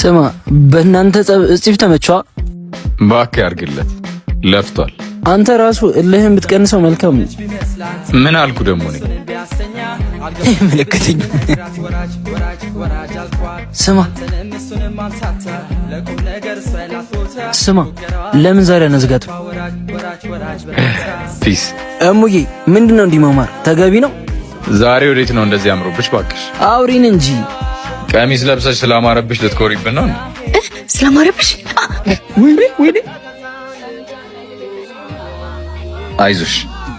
ስማ በእናንተ ጽፍ ተመቸዋ ባክ ያርግለት ለፍቷል። አንተ ራሱ እልህን ብትቀንሰው መልካም ነው። ምን አልኩ ደግሞ ነኝ ምልክትኝ ስማ ለምን ዛሬ አነዝጋቱ? ፒስ እሙዬ ምንድነው እንዲማማር ተገቢ ነው? ዛሬ ወዴት ነው እንደዚህ አምሮብሽ? ባክሽ አውሪን እንጂ ቀሚስ ለብሰሽ ስላማረብሽ ልትኮሪብን ነው? ስላማረብሽ ወይኔ አይዞሽ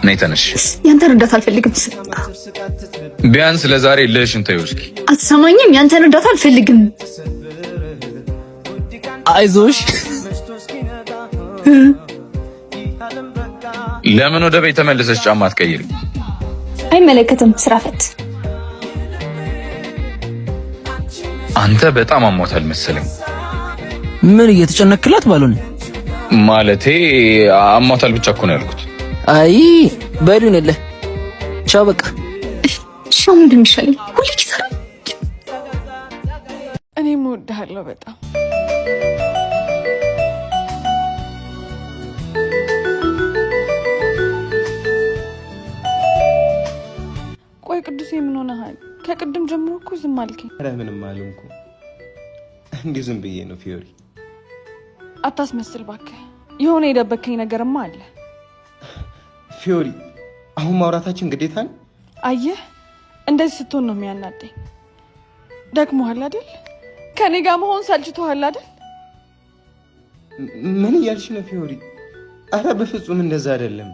ነይ ተነሽ። ያንተን እርዳታ አልፈልግም። ቢያንስ ለዛሬ ልሽን ተይው እስኪ። አትሰማኝም? ያንተን እርዳታ አልፈልግም። አይዞሽ ለምን ወደ ቤት ተመለሰሽ ጫማ አትቀይሪ? አይመለከትም። ስራ ፈት። አንተ በጣም አሟታል መሰለኝ። ምን እየተጨነክላት ባልሆነ ማለቴ አሟታል ብቻ እኮ ነው ያልኩት። አይ በሉንለ ቻው በቃ። ሻው ምንድን ይሻለኝ? ሁሉ ኪሳራ። እኔም እወድሃለሁ በጣም። ቆይ ቅዱሴ ምን ሆነሃል? ከቅድም ጀምሮ እኮ ዝም አልከኝ። ኧረ ምንም አልሆንኩም። እንዲሁ ዝም ብዬ ነው ፊዮሪ። አታስመስል እባክህ። የሆነ የደበከኝ ነገርማ አለ። ፊዮሪ አሁን ማውራታችን ግዴታ ነው? አየህ እንደዚህ ስትሆን ነው የሚያናደኝ። ደክሞሃል አይደል? ከኔ ጋር መሆን ሰልችቶሃል አይደል? ምን እያልሽ ነው ፊዮሪ? አረ በፍጹም እንደዛ አይደለም።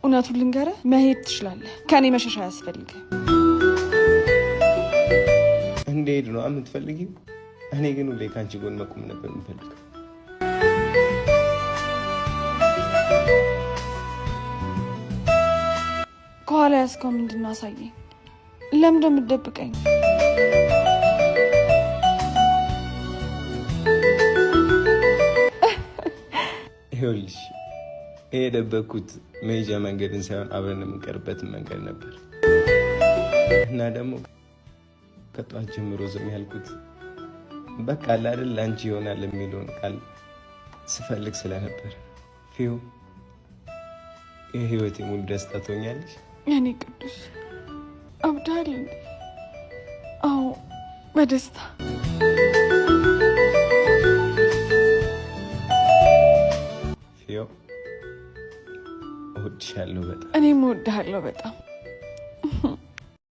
እውነቱን ልንገርህ፣ መሄድ ትችላለህ። ከኔ መሸሻ አያስፈልግም። እንዴት ነው የምትፈልጊው? እኔ ግን ሁሌ ካንቺ ጎን መቆም ነበር የምፈልገው። ከኋላ ያዝከው ምንድን ነው? አሳየኝ። ለምን እንደምትደብቀኝ? ይኸውልሽ ይሄ የደበኩት መሄጃ መንገድን ሳይሆን አብረን የምንቀርበትን መንገድ ነበር እና ደግሞ ከጧት ጀምሮ ዝም ያልኩት በቃ አይደል አንቺ ይሆናል የሚለውን ቃል ስፈልግ ስለነበር። ፊዮ የህይወቴ ሙሉ ደስታ ትሆኛለሽ። የኔ ቅዱስ አብዳል እንዴ? አዎ በደስታ። ፊዮ እወድሻለሁ በጣም። እኔም እወድሃለሁ በጣም።